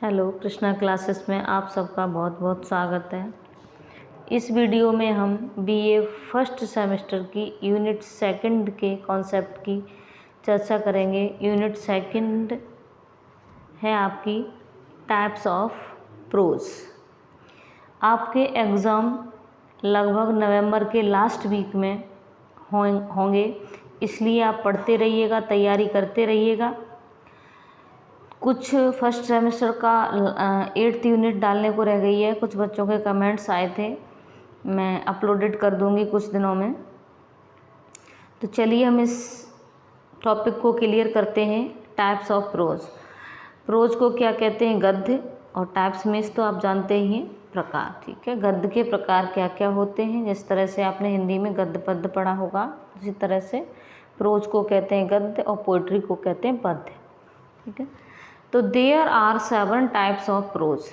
Hello, Krishna classes में आप सबका बहुत बहुत स्वागत है। इस वीडियो में हम बीए फर्स्ट सेमेस्टर की यूनिट सेकंड के कॉन्सेप्ट की चर्चा करेंगे। यूनिट सेकंड है आपकी टाइप्स ऑफ प्रोज। आपके एग्ज़ाम लगभग नवंबर के लास्ट वीक में होंगे, इसलिए आप पढ़ते रहिएगा, तैयारी करते रहिएगा। कुछ फर्स्ट सेमेस्टर का 8th यूनिट डालने को रह गई है। कुछ बच्चों के कमेंट्स आए थे, मैं अपलोडेड कर दूंगी कुछ दिनों में। तो चलिए हम इस टॉपिक को क्लियर करते हैं। Types of pros. प्रोज को क्या कहते हैं? गद्य। और टाइप्स मीन्स तो आप जानते ही हैं, प्रकार। ठीक है, गद्य के प्रकार क्या क्या होते हैं? जिस तरह से आपने हिंदी में गद्य पद्य पढ़ा होगा, उसी तरह से प्रोज को कहते हैं गद्य और पोइट्री को कहते हैं पद्य। ठीक है, तो there are 7 types of prose.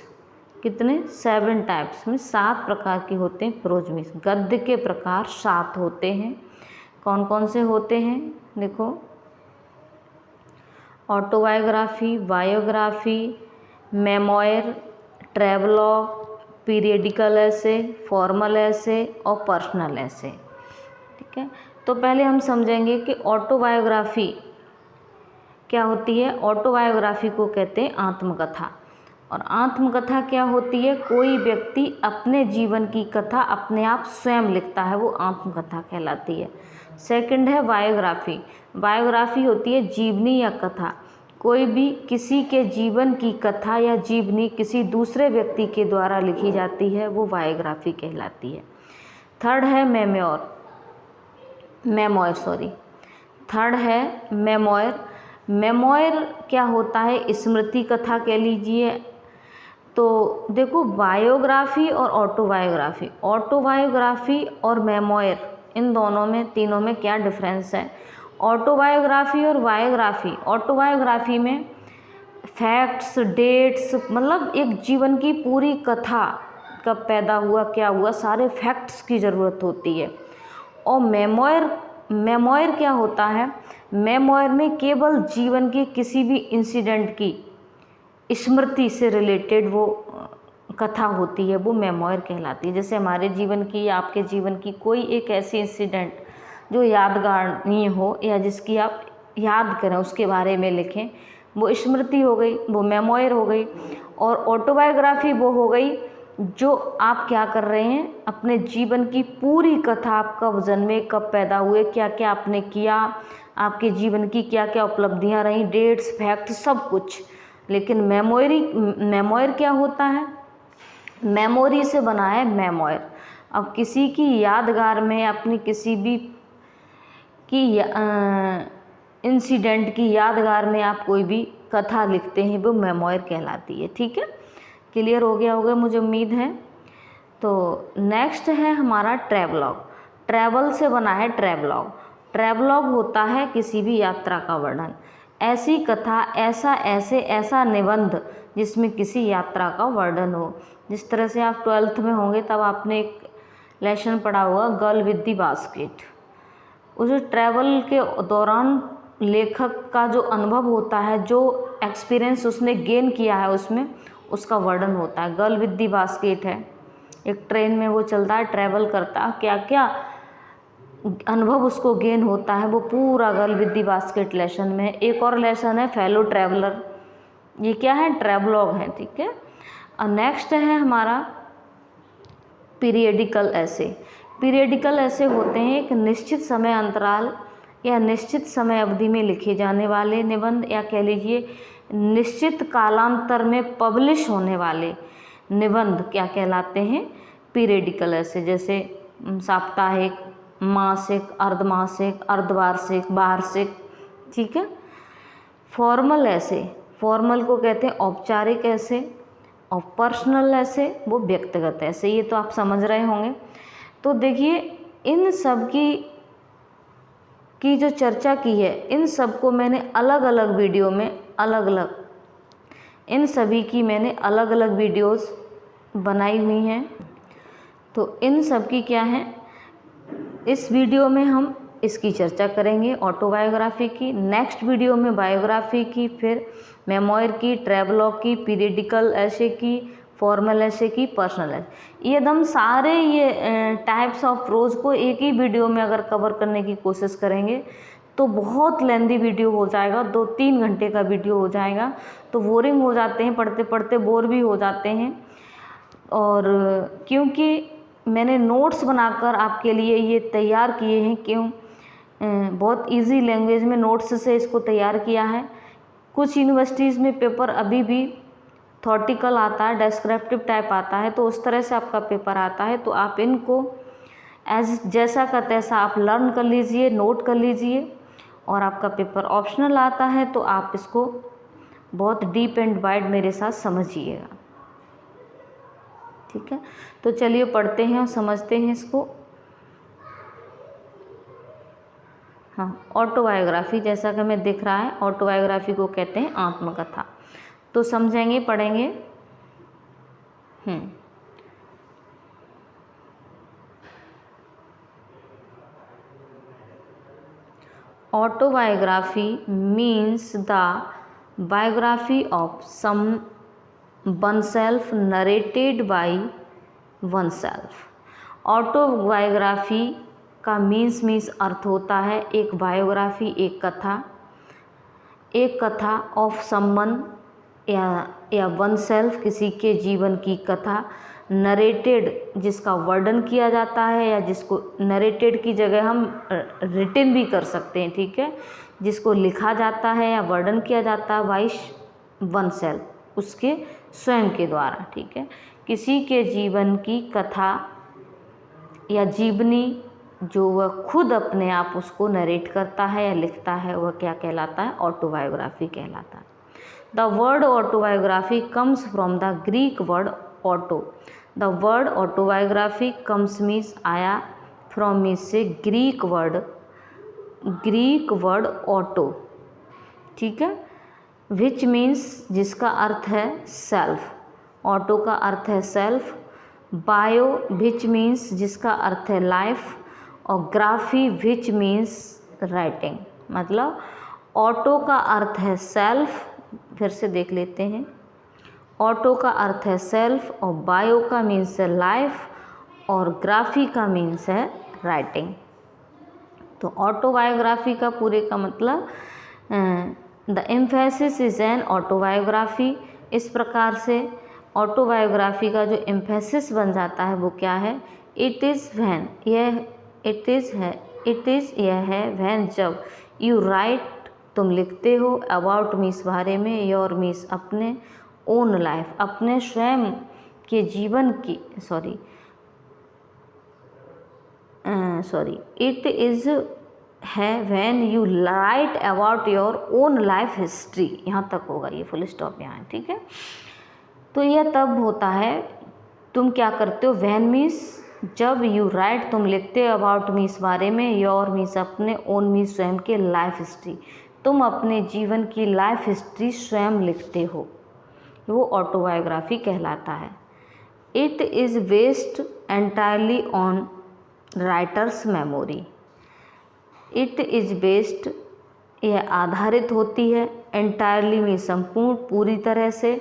कितने? 7 टाइप्स में 7 प्रकार के होते हैं प्रोज में। गद्य के प्रकार 7 होते हैं। कौन कौन से होते हैं? देखो, autobiography, biography, memoir, travelogue, periodical ऐसे, फॉर्मल ऐसे और पर्सनल ऐसे। ठीक है, तो पहले हम समझेंगे कि ऑटोबायोग्राफी क्या होती है। ऑटोबायोग्राफी को कहते हैं आत्मकथा। और आत्मकथा क्या होती है? कोई व्यक्ति अपने जीवन की कथा अपने आप स्वयं लिखता है, वो आत्मकथा कहलाती है। सेकंड है बायोग्राफी। बायोग्राफी होती है जीवनी या कथा। कोई भी किसी के जीवन की कथा या जीवनी किसी दूसरे व्यक्ति के द्वारा लिखी जाती है, वो बायोग्राफी कहलाती है। थर्ड है थर्ड है मेमोयर। मेमोयर क्या होता है? स्मृति कथा कह लीजिए। तो देखो, बायोग्राफी और ऑटोबायोग्राफी और मेमोयर, इन दोनों में, तीनों में क्या डिफरेंस है? ऑटोबायोग्राफी और बायोग्राफी, ऑटोबायोग्राफी में फैक्ट्स, डेट्स, मतलब एक जीवन की पूरी कथा, कब पैदा हुआ, क्या हुआ, सारे फैक्ट्स की ज़रूरत होती है। और मेमोयर क्या होता है? मेमोयर में केवल जीवन की किसी भी इंसिडेंट की स्मृति से रिलेटेड वो कथा होती है, वो मेमोयर कहलाती है। जैसे हमारे जीवन की या आपके जीवन की कोई एक ऐसी इंसिडेंट जो यादगार हो या जिसकी आप याद करें, उसके बारे में लिखें, वो स्मृति हो गई, वो मेमोयर हो गई। और ऑटोबायोग्राफी वो हो गई जो आप क्या कर रहे हैं, अपने जीवन की पूरी कथा, आप कब जन्मे, कब पैदा हुए, क्या क्या आपने किया, आपके जीवन की क्या क्या उपलब्धियां रहीं, डेट्स, फैक्ट्स, सब कुछ। लेकिन मेमोयर क्या होता है? मेमोरी से बना है मेमोयर। अब किसी की यादगार में, अपनी किसी भी की इंसिडेंट की यादगार में आप कोई भी कथा लिखते हैं, वो मेमोयर कहलाती है। ठीक है, क्लियर हो गया होगा मुझे उम्मीद है। तो नेक्स्ट है हमारा ट्रैवलॉग। ट्रैवल से बना है ट्रैवलॉग। ट्रैवलॉग होता है किसी भी यात्रा का वर्णन, ऐसी कथा, ऐसा निबंध जिसमें किसी यात्रा का वर्णन हो। जिस तरह से आप 12th में होंगे तब आपने एक लेसन पढ़ा होगा, गर्ल विद द बास्केट। उस ट्रैवल के दौरान लेखक का जो अनुभव होता है, जो एक्सपीरियंस उसने गेन किया है, उसमें उसका वर्णन होता है। गर्ल विद द बास्केट है, एक ट्रेन में वो चलता है, ट्रैवल करता है, क्या क्या अनुभव उसको गेन होता है, वो पूरा girl with the basket lesson में। एक और लेसन है फेलो ट्रैवलर, ये क्या है? ट्रैवलॉग है। ठीक है, और नेक्स्ट है हमारा पीरियडिकल ऐसे। पीरियडिकल ऐसे होते हैं एक निश्चित समय अंतराल या निश्चित समय अवधि में लिखे जाने वाले निबंध, या कह लीजिए निश्चित कालांतर में पब्लिश होने वाले निबंध क्या कहलाते हैं? पीरियडिकल ऐसे। जैसे साप्ताहिक, मासिक, अर्धमासिक, अर्धवार्षिक, वार्षिक। ठीक है, फॉर्मल ऐसे, फॉर्मल को कहते हैं औपचारिक ऐसे, और पर्सनल ऐसे वो व्यक्तिगत ऐसे। ये तो आप समझ रहे होंगे। तो देखिए, इन सब की जो चर्चा की है, इन सब को मैंने अलग अलग वीडियो में इन सभी की मैंने अलग अलग वीडियोस बनाई हुई हैं। तो इन सब की क्या है, इस वीडियो में हम इसकी चर्चा करेंगे ऑटोबायोग्राफी की। नेक्स्ट वीडियो में बायोग्राफी की, फिर मेमोयर की, ट्रैवलॉग की, पीरियडिकल ऐसे की, फॉर्मल ऐसे की, पर्सनल ऐसे, ये एकदम सारे ये टाइप्स ऑफ प्रोज को एक ही वीडियो में अगर कवर करने की कोशिश करेंगे तो बहुत लेंदी वीडियो हो जाएगा, 2-3 घंटे का वीडियो हो जाएगा, तो बोरिंग हो जाते हैं, पढ़ते पढ़ते बोर भी हो जाते हैं। और क्योंकि मैंने नोट्स बनाकर आपके लिए ये तैयार किए हैं, क्यों बहुत इजी लैंग्वेज में नोट्स से इसको तैयार किया है। कुछ यूनिवर्सिटीज़ में पेपर अभी भी थॉटिकल आता है, डिस्क्रिप्टिव टाइप आता है, तो उस तरह से आपका पेपर आता है। तो आप इनको जैसा का तैसा आप लर्न कर लीजिए, नोट कर लीजिए, और आपका पेपर ऑप्शनल आता है तो आप इसको बहुत डीप एंड वाइड मेरे साथ समझिएगा, ठीक है। तो चलिए पढ़ते हैं और समझते हैं इसको। हाँ, ऑटोबायोग्राफी जैसा कि हमें दिख रहा है, ऑटोबायोग्राफी को कहते हैं आत्मकथा। तो समझेंगे, पढ़ेंगे। Autobiography means the biography of some oneself narrated by oneself। Autobiography का मीन्स अर्थ होता है एक बायोग्राफी, एक कथा ऑफ समवन या वनसेल्फ, किसी के जीवन की कथा, नरेटेड जिसका वर्णन किया जाता है, या जिसको नरेटेड की जगह हम रिटन भी कर सकते हैं, ठीक है, जिसको लिखा जाता है या वर्णन किया जाता है बाय वनसेल्फ, उसके स्वयं के द्वारा, ठीक है। किसी के जीवन की कथा या जीवनी जो वह खुद अपने आप उसको नरेट करता है या लिखता है, वह क्या कहलाता है? ऑटोबायोग्राफी कहलाता है। The word autobiography comes from the Greek word auto. The word autobiography comes means आया, फ्रॉम मीन्स से ग्रीक वर्ड ऑटो, ठीक है, विच मीन्स जिसका अर्थ है सेल्फ, ऑटो का अर्थ है सेल्फ, बायो विच मीन्स जिसका अर्थ है लाइफ, और ग्राफी विच मीन्स राइटिंग। मतलब ऑटो का अर्थ है सेल्फ, फिर से देख लेते हैं, ऑटो का अर्थ है सेल्फ, और बायो का मीन्स है लाइफ, और ग्राफी का मीन्स है राइटिंग। तो ऑटोबायोग्राफी का पूरे का मतलब the emphasis is an autobiography. इस प्रकार से ऑटोबायोग्राफी का जो एम्फेसिस बन जाता है वो क्या है? इट इज़ व्हेन, यह है व्हेन जब, यू राइट तुम लिखते हो, अबाउट मीन्स बारे में, योर मीन्स अपने, ओन लाइफ अपने स्वयं के जीवन की, इट इज़ है when you right about your own life history. यहाँ तक होगा, ये फुल स्टॉप यहाँ है, ठीक है। तो यह तब होता है, तुम क्या करते हो, व्हेन मीन्स जब, यू राइट तुम लिखते हो, अबाउट मीन्स बारे में, योर मीन्स अपने, ओन मीन्स स्वयं के लाइफ हिस्ट्री, तुम अपने जीवन की लाइफ हिस्ट्री स्वयं लिखते हो, वो ऑटोबायोग्राफी कहलाता है। It is based entirely on writers memory. It is based, यह आधारित होती है, एंटायरली में संपूर्ण, पूरी तरह से,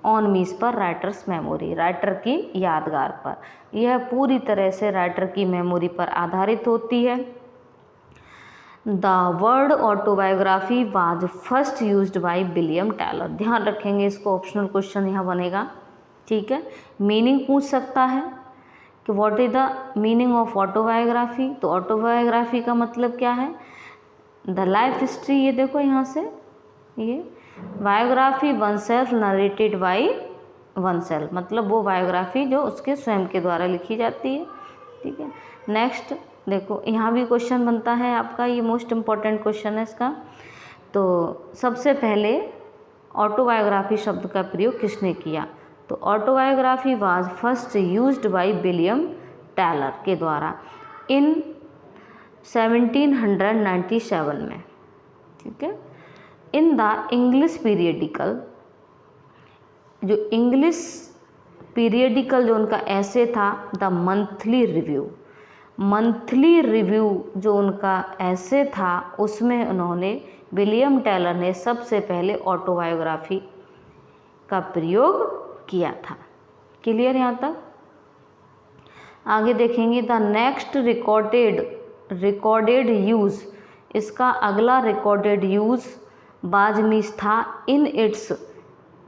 ऑन मीन्स पर, राइटर्स मेमोरी राइटर की यादगार पर, यह पूरी तरह से राइटर की मेमोरी पर आधारित होती है। The word autobiography was first used by William Taylor. ध्यान रखेंगे, इसको ऑप्शनल क्वेश्चन यहाँ बनेगा, ठीक है। मीनिंग पूछ सकता है कि what is the meaning of autobiography. तो ऑटोबायोग्राफी का मतलब क्या है? द लाइफ हिस्ट्री, ये देखो यहाँ से, ये biography one self narrated by one self, मतलब वो बायोग्राफी जो उसके स्वयं के द्वारा लिखी जाती है, ठीक है। नेक्स्ट देखो, यहाँ भी क्वेश्चन बनता है आपका, ये मोस्ट इम्पॉर्टेंट क्वेश्चन है इसका। तो सबसे पहले ऑटोबायोग्राफी शब्द का प्रयोग किसने किया? तो autobiography was first used by William Taylor के द्वारा इन 1797 में, ठीक है। इन द इंग्लिश पीरियडिकल, जो इंग्लिश पीरियडिकल जो उनका ऐसे था, the monthly review, monthly review जो उनका ऐसे था उसमें उन्होंने विलियम टेलर ने सबसे पहले ऑटोबायोग्राफी का प्रयोग किया था। क्लियर यहाँ तक? आगे देखेंगे द नेक्स्ट रिकॉर्डेड यूज़, इसका अगला रिकॉर्डेड यूज़ बाजमीस था इन इट्स,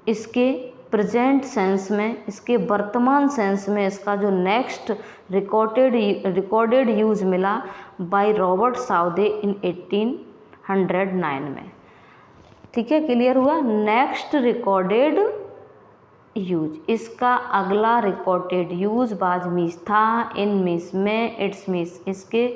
इसके प्रेजेंट सेंस में, इसके वर्तमान सेंस में इसका जो नेक्स्ट रिकॉर्डेड यूज़ मिला बाय रॉबर्ट साउदे इन 1809 में। ठीक है, क्लियर हुआ? नेक्स्ट रिकॉर्डेड यूज, इसका अगला रिकॉर्डेड यूज बाजमीस था इन मीस में, इट्स मीस इसके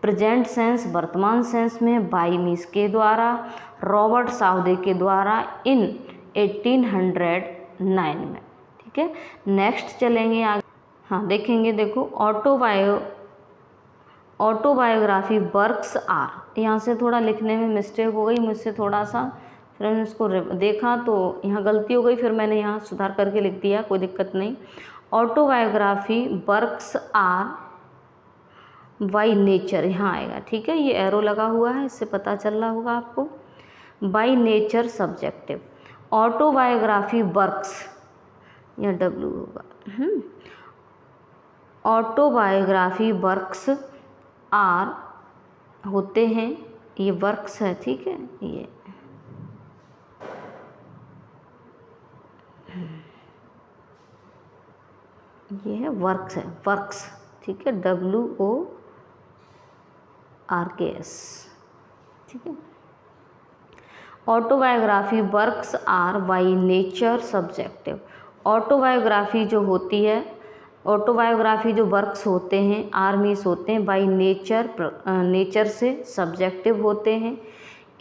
प्रेजेंट सेंस वर्तमान सेंस में, बाई मीस के द्वारा, रॉबर्ट साउदे के द्वारा इन 1809 में। ठीक है, नेक्स्ट चलेंगे आगे। हाँ देखेंगे, देखो ऑटोबायोग्राफी वर्क्स आर, यहाँ से थोड़ा लिखने में मिस्टेक हो गई मुझसे थोड़ा सा, फिर मैंने उसको देखा तो यहाँ गलती हो गई, फिर मैंने यहाँ सुधार करके लिख दिया, कोई दिक्कत नहीं। Autobiography works are by nature, यहाँ आएगा। ठीक है, ये एरो लगा हुआ है, इससे पता चल रहा होगा आपको। By nature subjective, autobiography works, या डब्ल्यू होगा। ऑटोबायोग्राफी वर्क्स आर होते हैं, ये वर्क्स है। ठीक है, ये है वर्क्स, है वर्क्स। ठीक है, WORKS। ठीक है, autobiography works are by nature subjective, autobiography जो होती है, ऑटोबायोग्राफी जो वर्क्स होते हैं आर्मीस होते हैं बाई नेचर से सब्जेक्टिव होते हैं।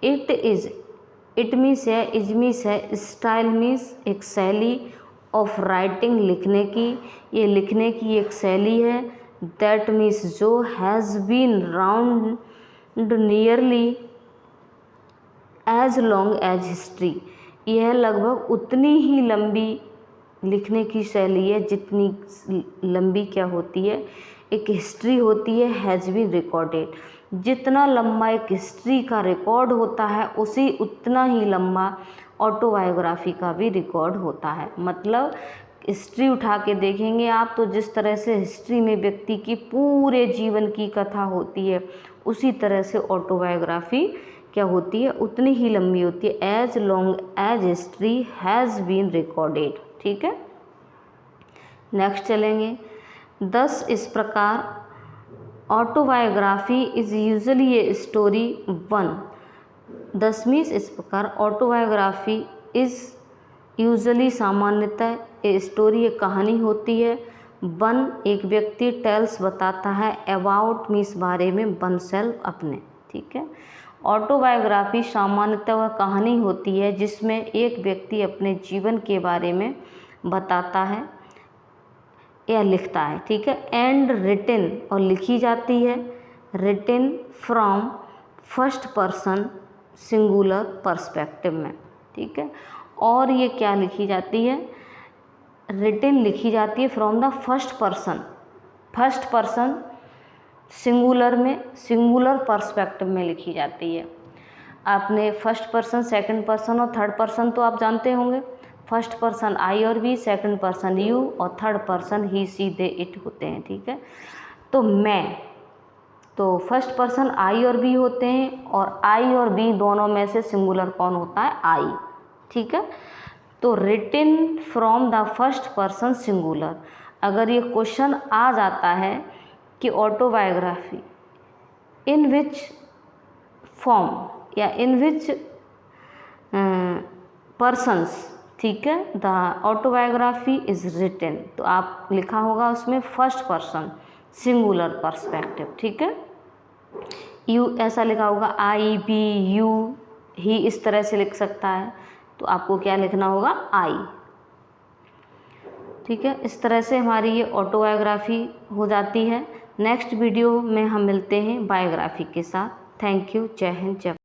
इट मीन्स है, इज मीन्स है, स्टाइल मीन्स एक शैली, ऑफ राइटिंग लिखने की, ये लिखने की एक शैली है। दैट मीन्स जो has been round nearly as long as history, यह लगभग उतनी ही लंबी लिखने की शैली है जितनी लंबी क्या होती है, एक हिस्ट्री होती है। हैज़ बीन रिकॉर्डेड, जितना लंबा एक हिस्ट्री का रिकॉर्ड होता है उसी उतना ही लंबा ऑटोबायोग्राफी का भी रिकॉर्ड होता है। मतलब हिस्ट्री उठा के देखेंगे आप तो जिस तरह से हिस्ट्री में व्यक्ति की पूरे जीवन की कथा होती है उसी तरह से ऑटोबायोग्राफी क्या होती है, उतनी ही लंबी होती है। As long as history has been recorded. ठीक है, नेक्स्ट चलेंगे। 10 इस प्रकार autobiography is usually a story 1, 10वीं इस प्रकार ऑटोबायोग्राफी इज़ यूजुअली सामान्यतः ए स्टोरी एक कहानी होती है। 1 एक व्यक्ति टेल्स बताता है, अबाउट मीन्स बारे में, वन सेल्फ अपने। ठीक है, ऑटोबायोग्राफी सामान्यतः वह कहानी होती है जिसमें एक व्यक्ति अपने जीवन के बारे में बताता है या लिखता है। ठीक है, एंड रिटन और लिखी जाती है, written from first person singular perspective में। ठीक है, और ये क्या लिखी जाती है, रिटन लिखी जाती है from the first person singular में, सिंगुलर पर्सपेक्टिव में लिखी जाती है। आपने फर्स्ट पर्सन, सेकंड पर्सन और थर्ड पर्सन तो आप जानते होंगे। फर्स्ट पर्सन आई और वी, सेकंड पर्सन यू और third person he she they it होते हैं। ठीक है, तो मैं, तो फर्स्ट पर्सन आई और बी होते हैं और आई और बी दोनों में से सिंगुलर कौन होता है, आई। ठीक है, तो written from the first person singular, अगर ये क्वेश्चन आ जाता है कि ऑटोबायोग्राफी इन विच फॉर्म या इन विच पर्सन्स, ठीक है, द ऑटोबायोग्राफी इज़ रिटन, तो आप लिखा होगा उसमें फर्स्ट पर्सन सिंगुलर पर्सपेक्टिव। ठीक है, यू ऐसा लिखा होगा, आई बी यू, ही इस तरह से लिख सकता है, तो आपको क्या लिखना होगा, आई। ठीक है, इस तरह से हमारी ये ऑटोबायोग्राफी हो जाती है। नेक्स्ट वीडियो में हम मिलते हैं बायोग्राफी के साथ। थैंक यू, जय हिंद, जय।